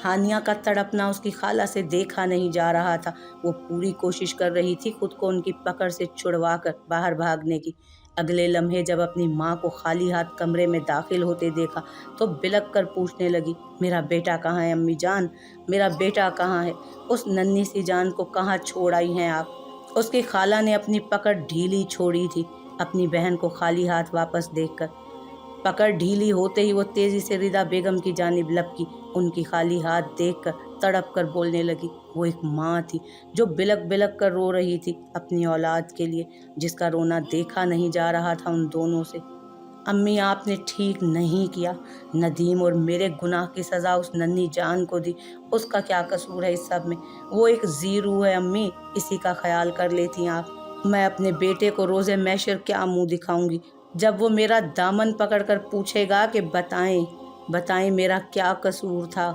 हानिया का तड़पना उसकी खाला से देखा नहीं जा रहा था। वो पूरी कोशिश कर रही थी खुद को उनकी पकड़ से छुड़वा कर बाहर भागने की। अगले लम्हे जब अपनी माँ को खाली हाथ कमरे में दाखिल होते देखा तो बिलक कर पूछने लगी, मेरा बेटा कहाँ है अम्मी जान, मेरा बेटा कहाँ है? उस नन्ही सी जान को कहाँ छोड़ आई हैं आप? उसकी खाला ने अपनी पकड़ ढीली छोड़ी थी अपनी बहन को खाली हाथ वापस देखकर। पकड़ ढीली होते ही वो तेजी से रिदा बेगम की जानिब लपकी। उनकी खाली हाथ देखकर तड़प कर बोलने लगी। वो एक माँ थी जो बिलक बिलक कर रो रही थी अपनी औलाद के लिए, जिसका रोना देखा नहीं जा रहा था उन दोनों से। अम्मी आपने ठीक नहीं किया। नदीम और मेरे गुनाह की सज़ा उस नन्ही जान को दी। उसका क्या कसूर है इस सब में? वो एक ज़ीरू है अम्मी, इसी का ख्याल कर लेती आप। मैं अपने बेटे को रोज़े मैशर क्या मुंह दिखाऊंगी जब वो मेरा दामन पकड़कर पूछेगा कि बताएं मेरा क्या कसूर था?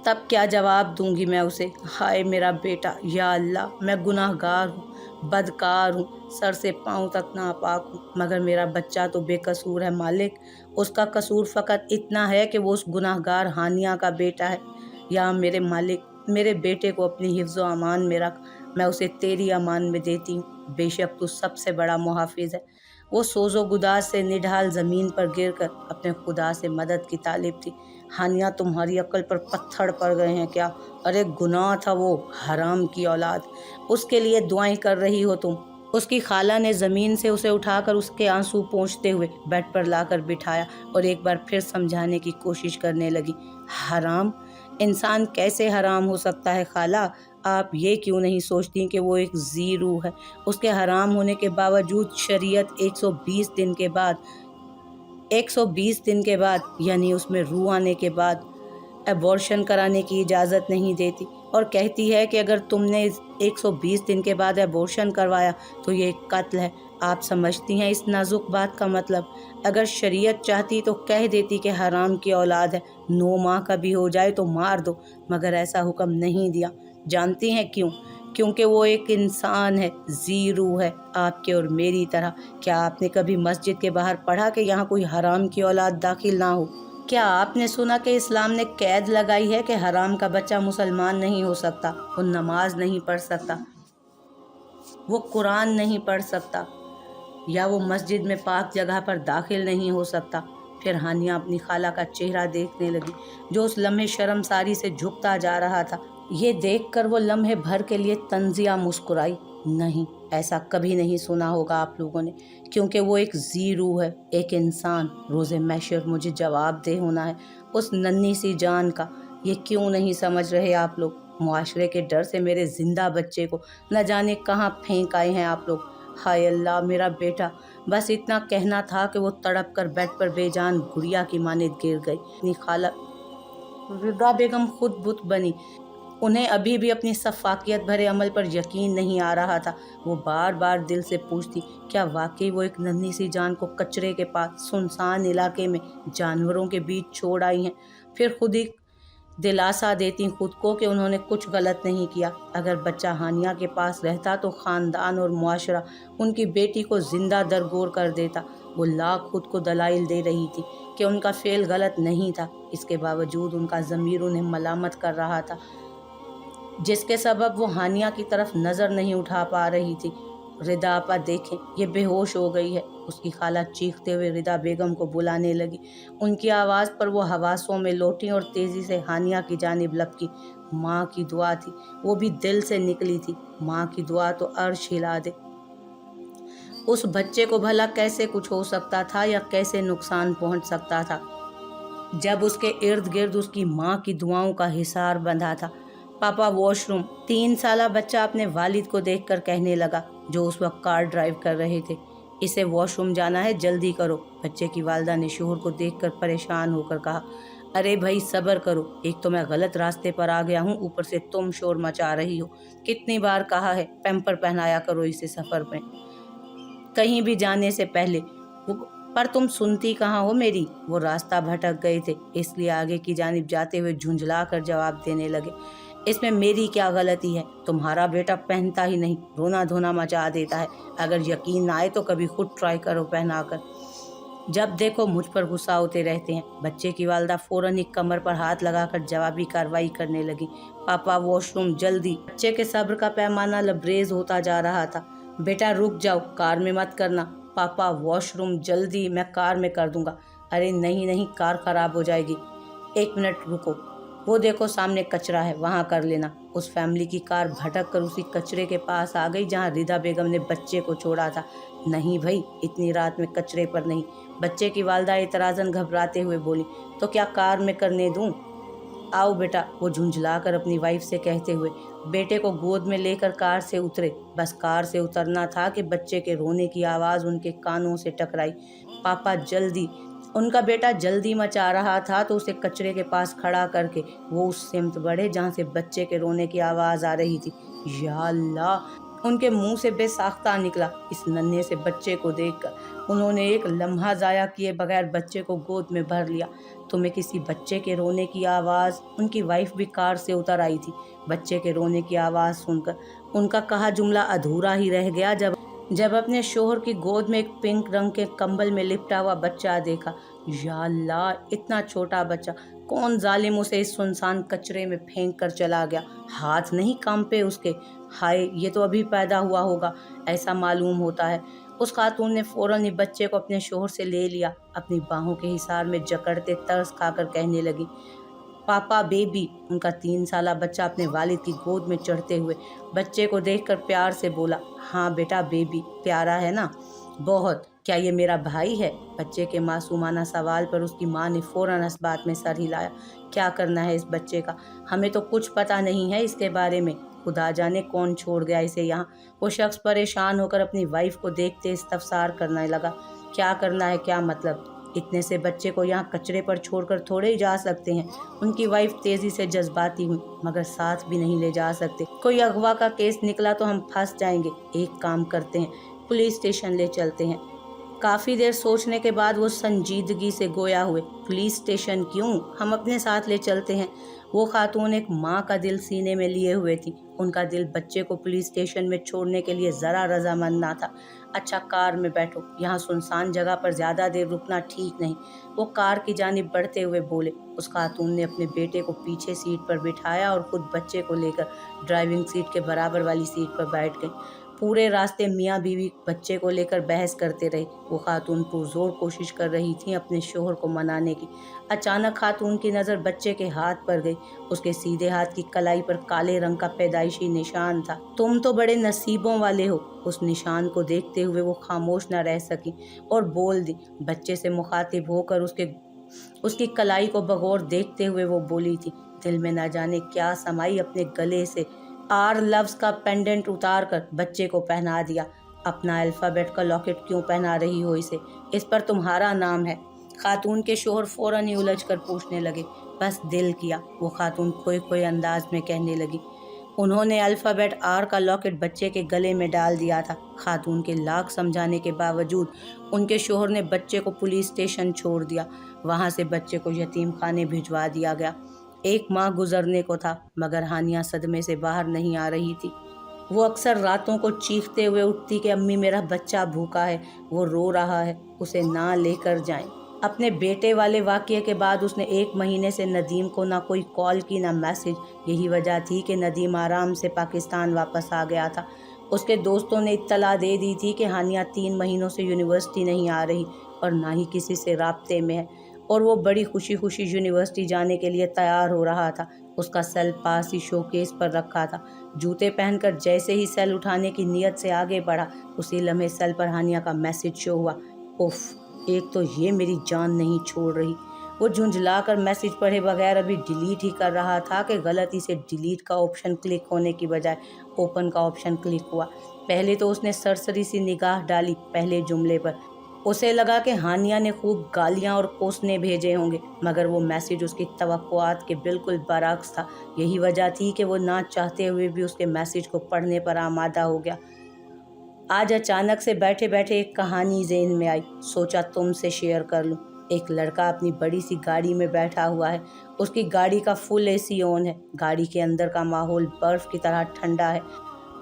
तब क्या जवाब दूंगी मैं उसे? हाय मेरा बेटा, या अल्लाह मैं गुनाहगार हूँ, बदकार हूँ, सर से पाँव तक नापाक हूँ, मगर मेरा बच्चा तो बेकसूर है मालिक। उसका कसूर फ़कत इतना है कि वो उस गुनाहगार हानिया का बेटा है। या मेरे मालिक, मेरे बेटे को अपनी हिफ्ज़ व अमान में रख, मैं उसे तेरी अमान में देती हूँ। बेशक तू सबसे बड़ा मुहाफिज है। वो सोज़ो गुदार से निढाल ज़मीन पर गिरकर अपने खुदा से मदद की तालिब थी। हानिया तुम्हारी अक्ल पर पत्थर पड़ गए हैं क्या? अरे गुनाह था वो, हराम की औलाद, उसके लिए दुआएं कर रही हो तुम? उसकी खाला ने ज़मीन से उसे उठाकर उसके आंसू पोंछते हुए बेड पर लाकर बिठाया और एक बार फिर समझाने की कोशिश करने लगी। हराम? इंसान कैसे हराम हो सकता है खाला? आप ये क्यों नहीं सोचती कि वो एक ज़ीरू है? उसके हराम होने के बावजूद शरीयत 120 दिन के बाद यानी उसमें रूह आने के बाद एबॉर्शन कराने की इजाज़त नहीं देती और कहती है कि अगर तुमने 120 दिन के बाद एबॉर्शन करवाया तो ये कत्ल है। आप समझती हैं इस नाजुक बात का मतलब? अगर शरीयत चाहती तो कह देती कि हराम की औलाद है, 9 माह का भी हो जाए तो मार दो, मगर ऐसा हुक्म नहीं दिया। जानती हैं क्यों? क्योंकि वो एक इंसान है, ज़ीरू है, आपके और मेरी तरह। क्या आपने कभी मस्जिद के बाहर पढ़ा कि यहाँ कोई हराम की औलाद दाखिल ना हो? क्या आपने सुना कि इस्लाम ने कैद लगाई है कि हराम का बच्चा मुसलमान नहीं हो सकता, वो नमाज नहीं पढ़ सकता, वो कुरान नहीं पढ़ सकता, या वो मस्जिद में पाक जगह पर दाखिल नहीं हो सकता? फिर हानिया अपनी खाला का चेहरा देखने लगी जो उस लम्हे शर्मसारी से झुकता जा रहा था। ये देखकर वो लम्हे भर के लिए तंजिया मुस्कुराई। नहीं, ऐसा कभी नहीं सुना होगा आप लोगों ने, क्योंकि वो एक ज़ीरू है, एक इंसान। रोज़े मैशर मुझे जवाब दे होना है उस नन्ही सी जान का। ये क्यों नहीं समझ रहे आप लोग? मुआशरे के डर से मेरे जिंदा बच्चे को न जाने कहाँ फेंक आए हैं आप लोग। हाय अल्लाह मेरा बेटा। बस इतना कहना था कि वो तड़प कर बेड पर बेजान गुड़िया की मानित गिर गई। अपनी खाला रिदा बेगम खुद बुत बनी। उन्हें अभी भी अपनी सफाकियत भरे अमल पर यकीन नहीं आ रहा था। वो बार बार दिल से पूछती, क्या वाकई वो एक नन्ही सी जान को कचरे के पास सुनसान इलाके में जानवरों के बीच छोड़ आई हैं? फिर खुद ही दिलासा देती खुद को कि उन्होंने कुछ गलत नहीं किया। अगर बच्चा हानिया के पास रहता तो ख़ानदान और मुआशरा उनकी बेटी को ज़िंदा दरगोर कर देता। वो लाख खुद को दलाइल दे रही थी कि उनका फ़ेल गलत नहीं था, इसके बावजूद उनका ज़मीर उन्हें मलामत कर रहा था, जिसके सबब वो हानिया की तरफ नज़र नहीं उठा पा रही थी। रिदा आपा देखें, ये बेहोश हो गई है। उसकी खाला चीखते हुए रिदा बेगम को बुलाने लगी। उनकी आवाज़ पर वो हवासों में लौटी और तेज़ी से हानिया की जानिब लपकी। माँ की दुआ थी, वो भी दिल से निकली थी। माँ की दुआ तो अर्श हिला दे। उस बच्चे को भला कैसे कुछ हो सकता था या कैसे नुकसान पहुँच सकता था जब उसके इर्द गिर्द उसकी माँ की दुआओं का हिसार बंधा था। पापा वॉशरूम। 3 साला बच्चा अपने वालिद को देखकर कहने लगा, जो उस वक्त कार ड्राइव कर रहे थे। इसे वॉशरूम जाना है, जल्दी करो। बच्चे की वालदा ने शोहर को देखकर परेशान होकर कहा, अरे भाई सब्र करो, एक तो मैं गलत रास्ते पर आ गया हूँ, ऊपर से तुम शोर मचा रही हो। कितनी बार कहा है पैम्पर पहनाया करो इसे सफ़र में, कहीं भी जाने से पहले। पर तुम सुनती कहाँ हो मेरी? वो रास्ता भटक गए थे, इसलिए आगे की जानिब जाते हुए झुंझला कर जवाब देने लगे, इसमें मेरी क्या गलती है? तुम्हारा बेटा पहनता ही नहीं, रोना धोना मचा देता है। अगर यकीन ना आए तो कभी खुद ट्राई करो पहना कर। जब देखो मुझ पर गुस्सा होते रहते हैं। बच्चे की वालदा फौरन ही कमर पर हाथ लगाकर जवाबी कार्रवाई करने लगी। पापा वॉशरूम जल्दी। बच्चे के सब्र का पैमाना लबरेज होता जा रहा था। बेटा रुक जाओ, कार में मत करना। पापा वॉशरूम जल्दी, मैं कार में कर दूंगा। अरे नहीं नहीं, कार खराब हो जाएगी। 1 मिनट रुको, वो देखो सामने कचरा है, वहाँ कर लेना। उस फैमिली की कार भटक कर उसी कचरे के पास आ गई जहाँ रिदा बेगम ने बच्चे को छोड़ा था। नहीं भाई, इतनी रात में कचरे पर नहीं। बच्चे की वालदा एतराज़न घबराते हुए बोली। तो क्या कार में करने दूँ? आओ बेटा, वो झुंझलाकर अपनी वाइफ से कहते हुए बेटे को गोद में लेकर कार से उतरे। बस कार से उतरना था कि बच्चे के रोने की आवाज़ उनके कानों से टकराई। पापा जल्दी। उनका बेटा जल्दी मचा रहा था तो उसे कचरे के पास खड़ा करके वो उस सिमत बढ़े जहाँ से बच्चे के रोने की आवाज़ आ रही थी। या अल्लाह, उनके मुंह से बेसाख्ता निकला। इस नन्हे से बच्चे को देखकर उन्होंने एक लम्हा ज़ाया किए बगैर बच्चे को गोद में भर लिया। तुम्हें किसी बच्चे के रोने की आवाज़? उनकी वाइफ भी कार से उतर आई थी। बच्चे के रोने की आवाज़ सुनकर उनका कहा जुमला अधूरा ही रह गया जब अपने शोहर की गोद में एक पिंक रंग के कंबल में लिपटा हुआ बच्चा देखा। या अल्लाह, इतना छोटा बच्चा! कौन जालिम उसे इस सुनसान कचरे में फेंक कर चला गया? हाथ नहीं कांपे उसके? हाय, ये तो अभी पैदा हुआ होगा, ऐसा मालूम होता है। उस खातून ने फौरन ही बच्चे को अपने शोहर से ले लिया। अपनी बाहों के हिसार में जकड़ते तरस खाकर कहने लगी, पापा बेबी। उनका 3 साला बच्चा अपने वालिद की गोद में चढ़ते हुए बच्चे को देखकर प्यार से बोला, हाँ बेटा बेबी, प्यारा है ना? बहुत। क्या ये मेरा भाई है? बच्चे के मासूमाना सवाल पर उसकी माँ ने फौरन इस बात में सर हिलाया। क्या करना है इस बच्चे का? हमें तो कुछ पता नहीं है इसके बारे में। खुदा जाने कौन छोड़ गया इसे यहाँ। वो शख्स परेशान होकर अपनी वाइफ को देखते इस्तफसार करने लगा। क्या करना है? क्या मतलब? इतने से बच्चे को यहाँ कचरे पर छोड़कर थोड़े ही जा सकते हैं। उनकी वाइफ तेजी से जज्बाती हुई, मगर साथ भी नहीं ले जा सकते। कोई अगवा का केस निकला तो हम फंस जाएंगे। एक काम करते हैं, पुलिस स्टेशन ले चलते हैं। काफ़ी देर सोचने के बाद वो संजीदगी से गोया हुए, पुलिस स्टेशन क्यों, हम अपने साथ ले चलते हैं। वो खातून एक माँ का दिल सीने में लिए हुए थी। उनका दिल बच्चे को पुलिस स्टेशन में छोड़ने के लिए ज़रा रजामंद ना था। अच्छा, कार में बैठो, यहाँ सुनसान जगह पर ज़्यादा देर रुकना ठीक नहीं। वो कार की जानिब बढ़ते हुए बोले। उस खातून ने अपने बेटे को पीछे सीट पर बिठाया और खुद बच्चे को लेकर ड्राइविंग सीट के बराबर वाली सीट पर बैठ गई। पूरे रास्ते मियाँ बीवी बच्चे को लेकर बहस करते रहे। वो खातून पुरजोर कोशिश कर रही थी अपने शोहर को मनाने की। अचानक खातून की नज़र बच्चे के हाथ पर गई। उसके सीधे हाथ की कलाई पर काले रंग का पैदाइशी निशान था। तुम तो बड़े नसीबों वाले हो। उस निशान को देखते हुए वो खामोश न रह सकी और बोल दी। बच्चे से मुखातिब होकर उसकी कलाई को बगौर देखते हुए वो बोली थी, दिल में न जाने क्या समाई अपने गले से आर लव्स का पेंडेंट उतार कर बच्चे को पहना दिया। अपना अल्फ़ाबेट का लॉकेट क्यों पहना रही हो इसे? इस पर तुम्हारा नाम है। खातून के शोहर फौरन ही उलझ कर पूछने लगे। बस दिल किया, वो खातून खोए खोए अंदाज में कहने लगी। उन्होंने अल्फ़ाबेट आर का लॉकेट बच्चे के गले में डाल दिया था। खातून के लाख समझाने के बावजूद उनके शोहर ने बच्चे को पुलिस स्टेशन छोड़ दिया। वहाँ से बच्चे को यतीम खाने भिजवा दिया गया। एक माह गुजरने को था, मगर हानिया सदमे से बाहर नहीं आ रही थी। वो अक्सर रातों को चीखते हुए उठती कि अम्मी मेरा बच्चा भूखा है, वो रो रहा है, उसे ना लेकर जाएं। अपने बेटे वाले वाक़ये के बाद उसने 1 महीने से नदीम को ना कोई कॉल की ना मैसेज। यही वजह थी कि नदीम आराम से पाकिस्तान वापस आ गया था। उसके दोस्तों ने इत्तला दे दी थी कि हानिया 3 महीनों से यूनिवर्सिटी नहीं आ रही और ना ही किसी से राब्ते में है, और वो बड़ी खुशी खुशी यूनिवर्सिटी जाने के लिए तैयार हो रहा था। उसका सेल पास ही शोकेस पर रखा था। जूते पहनकर जैसे ही सेल उठाने की नीयत से आगे बढ़ा, उसी लम्हे सेल पर हानिया का मैसेज शो हुआ। उफ, एक तो ये मेरी जान नहीं छोड़ रही। वो झुंझलाकर मैसेज पढ़े बगैर अभी डिलीट ही कर रहा था कि गलती से डिलीट का ऑप्शन क्लिक होने की बजाय ओपन का ऑप्शन क्लिक हुआ। पहले तो उसने सरसरी सी निगाह डाली पहले जुमले पर। उसे लगा कि हानिया ने खूब गालियां और कोसने भेजे होंगे, मगर वो मैसेज उसकी तवक्कुआत के बिल्कुल बरअक्स था। यही वजह थी कि वो ना चाहते हुए भी उसके मैसेज को पढ़ने पर आमादा हो गया। आज अचानक से बैठे बैठे एक कहानी ज़हन में आई। सोचा तुमसे शेयर कर लूँ। एक लड़का अपनी बड़ी सी गाड़ी में बैठा हुआ है। उसकी गाड़ी का फुल AC ऑन है। गाड़ी के अंदर का माहौल बर्फ़ की तरह ठंडा है।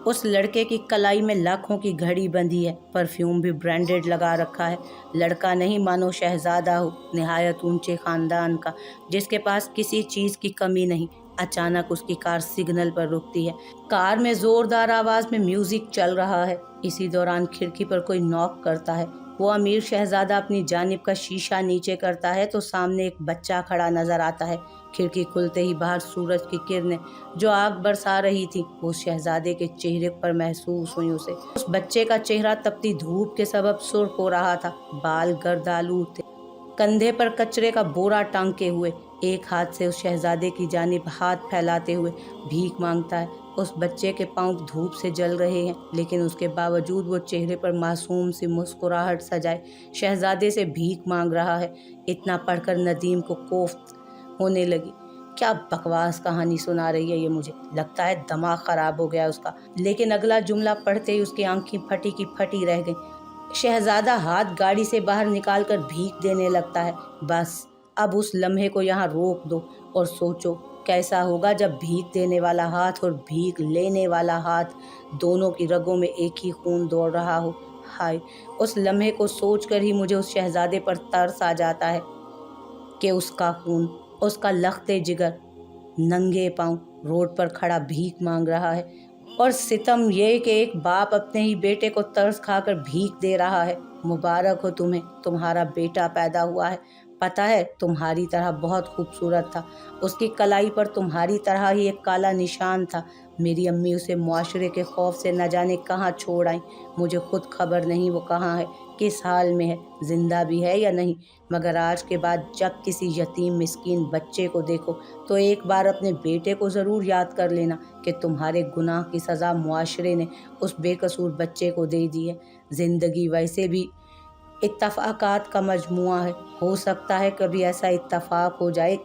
उस लड़के की कलाई में लाखों की घड़ी बंधी है, परफ्यूम भी ब्रांडेड लगा रखा है। लड़का नहीं मानो शहजादा हो, निहायत ऊंचे खानदान का, जिसके पास किसी चीज़ की कमी नहीं। अचानक उसकी कार सिग्नल पर रुकती है। कार में जोरदार आवाज़ में म्यूजिक चल रहा है। इसी दौरान खिड़की पर कोई नॉक करता है। वो अमीर शहजादा अपनी जानिब का शीशा नीचे करता है तो सामने एक बच्चा खड़ा नजर आता है। खिड़की खुलते ही बाहर सूरज की किरणें जो आग बरसा रही थी वो शहजादे के चेहरे पर महसूस हुई। उस बच्चे का चेहरा तपती धूप के सबब सुर्ख हो रहा था। बाल गर्दालूद थे, कंधे पर कचरे का बोरा टांगे हुए। एक हाथ से उस शहजादे की जानिब हाथ फैलाते हुए भीख मांगता है। उस बच्चे के पांव धूप से जल रहे हैं, लेकिन उसके बावजूद वो चेहरे पर मासूम सी मुस्कुराहट सजाए शहजादे से भीख मांग रहा है। इतना पढ़कर नदीम को कोफ्त होने लगी। क्या बकवास कहानी सुना रही है ये मुझे, लगता है दिमाग खराब हो गया उसका। लेकिन अगला जुमला पढ़ते ही उसकी आंखें फटी की फटी रह गईं। शहजादा हाथ गाड़ी से बाहर निकालकर भीख देने लगता है। बस अब उस लम्हे को यहाँ रोक दो और सोचो कैसा होगा जब भीख देने वाला हाथ और भीख लेने वाला हाथ दोनों की रगों में एक ही खून दौड़ रहा हो। हाय, उस लम्हे को सोचकर ही मुझे उस शहजादे पर तरस आ जाता है कि उसका खून, उसका लखते जिगर नंगे पांव रोड पर खड़ा भीख मांग रहा है। और सितम ये कि एक बाप अपने ही बेटे को तरस खाकर भीख दे रहा है। मुबारक हो तुम्हें, तुम्हारा बेटा पैदा हुआ है। पता है तुम्हारी तरह बहुत खूबसूरत था। उसकी कलाई पर तुम्हारी तरह ही एक काला निशान था। मेरी अम्मी उसे मुआशरे के खौफ से न जाने कहाँ छोड़ आई। मुझे खुद खबर नहीं वो कहाँ है, किस हाल में है, जिंदा भी है या नहीं। मगर आज के बाद जब किसी यतीम मिस्कीन बच्चे को देखो तो एक बार अपने बेटे को ज़रूर याद कर लेना कि तुम्हारे गुनाह की सज़ा मुआशरे ने उस बेकसूर बच्चे को दे दी है। ज़िंदगी वैसे भी इत्तफ़ाक़ात का मजमुआ है। हो सकता है कभी ऐसा इत्तफ़ाक़ हो जाए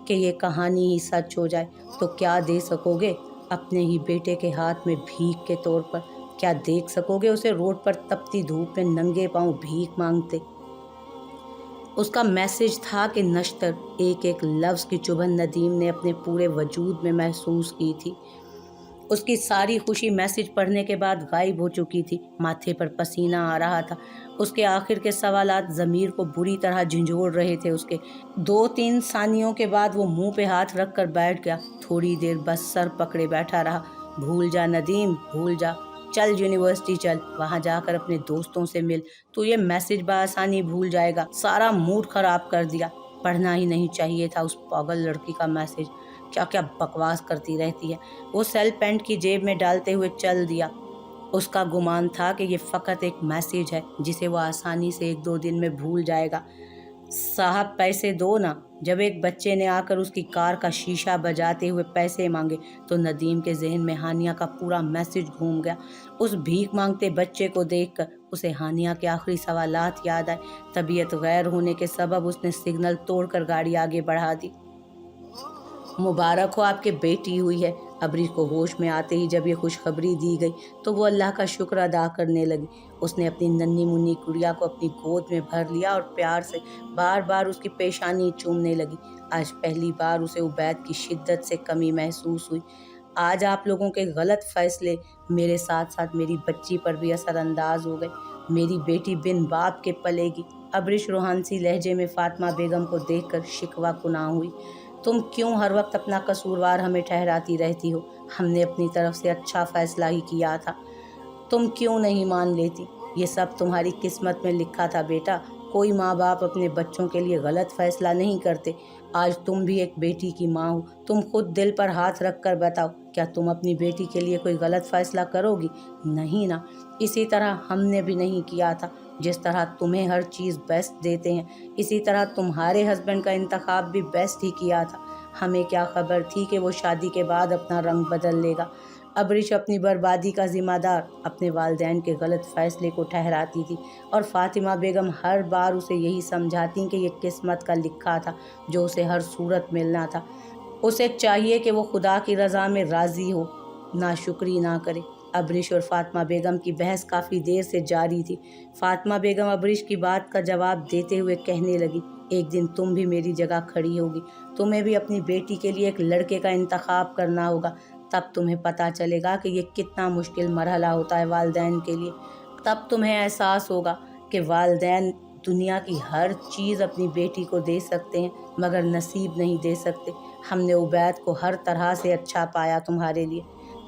कि ये कहानी ही सच हो जाए। तो क्या दे सकोगे अपने ही बेटे के हाथ में भीख के तौर पर? क्या देख सकोगे उसे रोड पर तपती धूप में नंगे पांव भीख मांगते? उसका मैसेज था कि नश्तर एक एक लफ्ज़ की चुभन नदीम ने अपने पूरे वजूद में महसूस की थी। उसकी सारी खुशी मैसेज पढ़ने के बाद गायब हो चुकी थी। माथे पर पसीना आ रहा था। उसके आखिर के सवालात ज़मीर को बुरी तरह झंझोड़ रहे थे। उसके 2-3 सानियों के बाद वो मुंह पे हाथ रख कर बैठ गया। थोड़ी देर बस सर पकड़े बैठा रहा। भूल जा नदीम, भूल जा। चल यूनिवर्सिटी चल, वहाँ जाकर अपने दोस्तों से मिल। तू ये मैसेज बआसानी भूल जाएगा। सारा मूड ख़राब कर दिया। पढ़ना ही नहीं चाहिए था उस पागल लड़की का मैसेज। क्या क्या बकवास करती रहती है। वो सेल पैंट की जेब में डालते हुए चल दिया। उसका गुमान था कि ये फ़कत एक मैसेज है जिसे वो आसानी से 1-2 दिन में भूल जाएगा। साहब पैसे दो ना। जब एक बच्चे ने आकर उसकी कार का शीशा बजाते हुए पैसे मांगे तो नदीम के जहन में हानिया का पूरा मैसेज घूम गया। उस भीख मांगते बच्चे को देखकर उसे हानिया के आखिरी सवालात याद आए। तबीयत गैर होने के सबब उसने सिग्नल तोड़कर गाड़ी आगे बढ़ा दी। मुबारक हो, आपके बेटी हुई है। अबरी को होश में आते ही जब ये खुशखबरी दी गई तो वो अल्लाह का शुक्र अदा करने लगी। उसने अपनी नन्ही मुन्नी गुड़िया को अपनी गोद में भर लिया और प्यार से बार बार उसकी पेशानी चूमने लगी। आज पहली बार उसे उबैद की शिद्दत से कमी महसूस हुई। आज आप लोगों के गलत फैसले मेरे साथ साथ मेरी बच्ची पर भी असरअंदाज हो गए। मेरी बेटी बिन बाप के पलेगी। अबरिश रूहानसी लहजे में फातिमा बेगम को देखकर शिकवा कुनाह हुई। तुम क्यों हर वक्त अपना कसूरवार हमें ठहराती रहती हो? हमने अपनी तरफ से अच्छा फैसला ही किया था, तुम क्यों नहीं मान लेती? ये सब तुम्हारी किस्मत में लिखा था बेटा। कोई माँ बाप अपने बच्चों के लिए गलत फैसला नहीं करते। आज तुम भी एक बेटी की माँ हो। तुम खुद दिल पर हाथ रख कर बताओ, क्या तुम अपनी बेटी के लिए कोई गलत फैसला करोगी? नहीं ना। इसी तरह हमने भी नहीं किया था। जिस तरह तुम्हें हर चीज़ बेस्ट देते हैं, इसी तरह तुम्हारे हस्बैंड का इंतखाब भी बेस्ट ही किया था। हमें क्या खबर थी कि वो शादी के बाद अपना रंग बदल लेगा। अबरिश अपनी बर्बादी का ज़िम्मेदार अपने वालिदैन के गलत फ़ैसले को ठहराती थी और फ़ातिमा बेगम हर बार उसे यही समझाती कि ये किस्मत का लिखा था जो उसे हर सूरत मिलना था। उसे चाहिए कि वो खुदा की रज़ा में राज़ी हो, नाशुक्री ना करे। अबरिश और फ़ातिमा बेगम की बहस काफ़ी देर से जारी थी। फ़ातिमा बेगम अबरिश की बात का जवाब देते हुए कहने लगी, एक दिन तुम भी मेरी जगह खड़ी होगी। तुम्हें भी अपनी बेटी के लिए एक लड़के का इंतखाब करना होगा तब तुम्हें पता चलेगा कि ये कितना मुश्किल मरहला होता है वालिदैन के लिए। तब तुम्हें एहसास होगा कि वालिदैन दुनिया की हर चीज़ अपनी बेटी को दे सकते हैं मगर नसीब नहीं दे सकते। हमने उबैद को हर तरह से अच्छा पाया तुम्हारे लिए,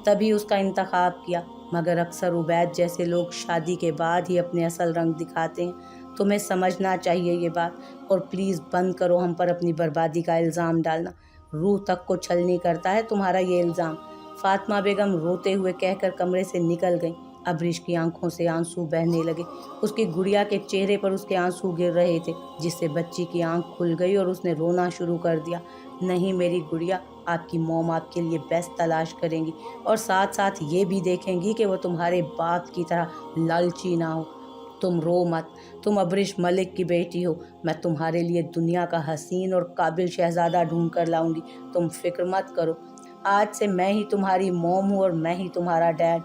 तभी उसका इंतखाब किया, मगर अक्सर उबैद जैसे लोग शादी के बाद ही अपने असल रंग दिखाते हैं। तुम्हें समझना चाहिए ये बात, और प्लीज़ बंद करो हम पर अपनी बर्बादी का इल्ज़ाम डालना। रूह तक को छलनी करता है तुम्हारा ये इल्ज़ाम। फातिमा बेगम रोते हुए कहकर कमरे से निकल गई। अबरीश की आंखों से आंसू बहने लगे। उसकी गुड़िया के चेहरे पर उसके आंसू गिर रहे थे, जिससे बच्ची की आंख खुल गई और उसने रोना शुरू कर दिया। नहीं मेरी गुड़िया, आपकी मॉम आपके लिए बेस्ट तलाश करेंगी और साथ साथ ये भी देखेंगी कि वो तुम्हारे बाप की तरह लालची ना हो। तुम रो मत, तुम अबरीश मलिक की बेटी हो। मैं तुम्हारे लिए दुनिया का हसीन और काबिल शहज़ादा ढूंढ कर लाऊंगी, तुम फिक्र मत करो। आज से मैं ही तुम्हारी मॉम हूँ और मैं ही तुम्हारा डैड।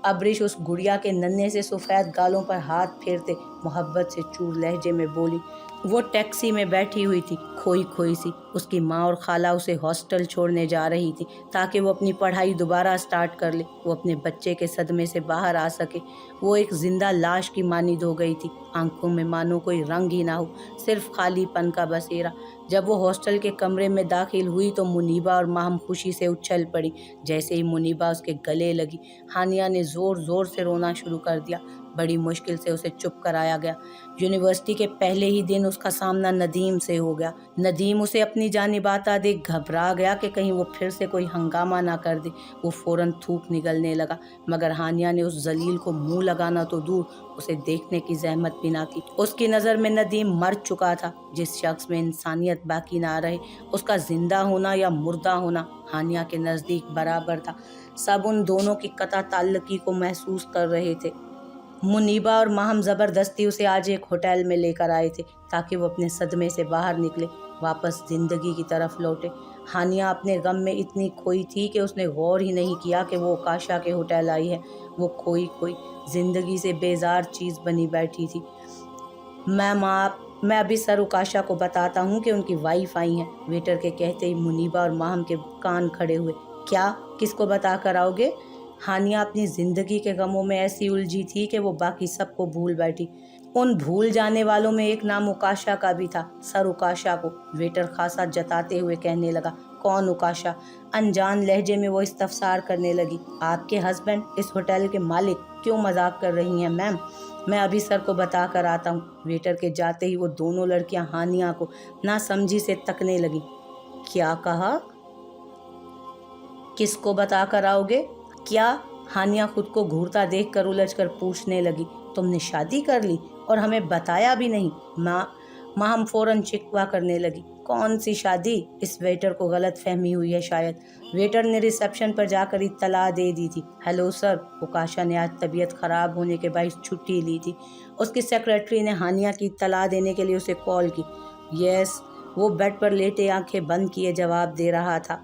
अबरीश उस गुड़िया के नन्हे से सफ़ेद गालों पर हाथ फेरते मोहब्बत से चूर लहजे में बोली। वो टैक्सी में बैठी हुई थी, खोई खोई सी। उसकी माँ और खाला उसे हॉस्टल छोड़ने जा रही थी ताकि वो अपनी पढ़ाई दोबारा स्टार्ट कर ले, वो अपने बच्चे के सदमे से बाहर आ सके। वो एक जिंदा लाश की मानिंद हो गई थी, आंखों में मानो कोई रंग ही ना हो, सिर्फ खालीपन का बसेरा। जब वो हॉस्टल के कमरे में दाखिल हुई तो मुनीबा और माहम खुशी से उछल पड़ी। जैसे ही मुनीबा उसके गले लगी, हानिया ने ज़ोर ज़ोर से रोना शुरू कर दिया। बड़ी मुश्किल से उसे चुप कराया गया। यूनिवर्सिटी के पहले ही दिन उसका सामना नदीम से हो गया। नदीम उसे अपनी जानिब आता देख घबरा गया कि कहीं वो फिर से कोई हंगामा ना कर दे। वो फ़ौरन थूक निगलने लगा, मगर हानिया ने उस जलील को मुंह लगाना तो दूर, उसे देखने की जहमत भी ना की। उसकी नज़र में नदीम मर चुका था। जिस शख्स में इंसानियत बाकी ना रहे, उसका जिंदा होना या मुर्दा होना हानिया के नज़दीक बराबर था। सब उन दोनों की कता ताल्लुकी को महसूस कर रहे थे। मुनीबा और माहम ज़बरदस्ती उसे आज एक होटल में लेकर आए थे ताकि वो अपने सदमे से बाहर निकले, वापस ज़िंदगी की तरफ लौटे। हानिया अपने गम में इतनी खोई थी कि उसने गौर ही नहीं किया कि वो काशा के होटल आई है। वो खोई खोई ज़िंदगी से बेजार चीज़ बनी बैठी थी। मैं अभी सर उकाशा को बताता हूँ कि उनकी वाइफ आई हैं। वेटर के कहते ही मुनीबा और माहम के कान खड़े हुए। क्या? किसको बता कर आओगे? हानिया अपनी ज़िंदगी के गमों में ऐसी उलझी थी कि वो बाकी सबको भूल बैठी। उन भूल जाने वालों में एक नाम उकाशा का भी था। सर उकाशा को वेटर खासा जताते हुए कहने लगा। कौन उकाशा? अनजान लहजे में वो इस्तफसार करने लगी। आपके हस्बैंड, इस होटल के मालिक। क्यों मजाक कर रही हैं मैम? मैं अभी सर को बता कर आता हूँ। वेटर के जाते ही वो दोनों लड़कियां हानिया को नासमझी से तकने लगी। क्या कहा? किसको बता कर आओगे? क्या? हानिया खुद को घूरता देखकर उलझकर पूछने लगी। तुमने शादी कर ली और हमें बताया भी नहीं? माहम फौरन शिकवा करने लगी। कौन सी शादी? इस वेटर को गलत फहमी हुई है शायद। वेटर ने रिसेप्शन पर जाकर इत्तला दे दी थी। हेलो सर, उकाशा ने आज तबीयत ख़राब होने के बायस छुट्टी ली थी। उसकी सेक्रेटरी ने हानिया की इत्तला देने के लिए उसे कॉल की। यस, वो बेड पर लेटे आंखें बंद किए जवाब दे रहा था।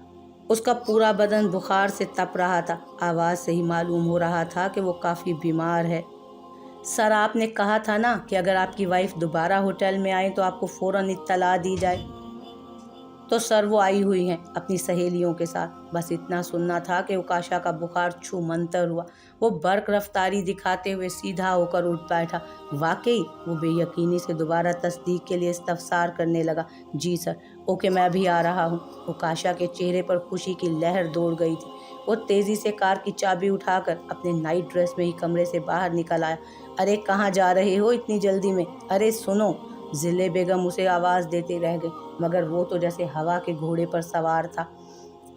उसका पूरा बदन बुखार से तप रहा था। आवाज़ से ही मालूम हो रहा था कि वो काफ़ी बीमार है। सर, आपने कहा था ना कि अगर आपकी वाइफ दोबारा होटल में आए तो आपको फ़ौरन इत्तला दी जाए। तो सर वो आई हुई हैं अपनी सहेलियों के साथ। बस इतना सुनना था कि उकाशा का बुखार छू मंतर हुआ। वो बर्क रफ्तारी दिखाते हुए सीधा होकर उठ बैठा। वाकई? वो बेयकीनी से दोबारा तस्दीक के लिए इस्तफसार करने लगा। जी सर। ओके, मैं अभी आ रहा हूँ। उकाशा के चेहरे पर खुशी की लहर दौड़ गई थी। वो तेज़ी से कार की चाबी उठाकर अपने नाइट ड्रेस में ही कमरे से बाहर निकल आया। अरे कहाँ जा रहे हो इतनी जल्दी में? अरे सुनो! जिले बेगम उसे आवाज़ देते रह गई, मगर वो तो जैसे हवा के घोड़े पर सवार था।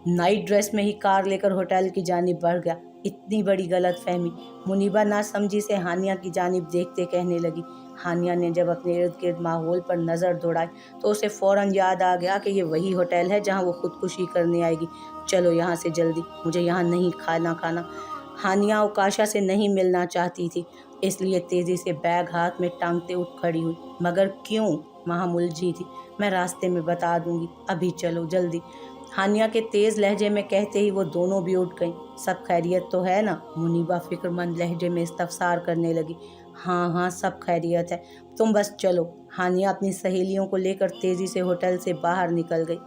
नाइट ड्रेस में ही कार लेकर होटल की जानिब बढ़ गया। इतनी बड़ी गलत फहमी। मुनीबा नासमझी से हानिया की जानिब देखते कहने लगी। हानिया ने जब अपने इर्द गिर्द माहौल पर नज़र दौड़ाई तो उसे फ़ौरन याद आ गया कि ये वही होटल है जहाँ वो खुदकुशी करने आएगी। चलो यहाँ से जल्दी, मुझे यहाँ नहीं खाना। हानिया उकाशा से नहीं मिलना चाहती थी, इसलिए तेज़ी से बैग हाथ में टांगते उठ खड़ी हुई। मगर क्यों? माहम उलझी थी। मैं रास्ते में बता दूंगी, अभी चलो जल्दी। हानिया के तेज़ लहजे में कहते ही वो दोनों भी उठ गईं। सब खैरियत तो है ना? मुनीबा फिक्रमंद लहजे में इस्तफसार करने लगी। हाँ, सब खैरियत है, तुम बस चलो। हानिया अपनी सहेलियों को लेकर तेज़ी से होटल से बाहर निकल गई।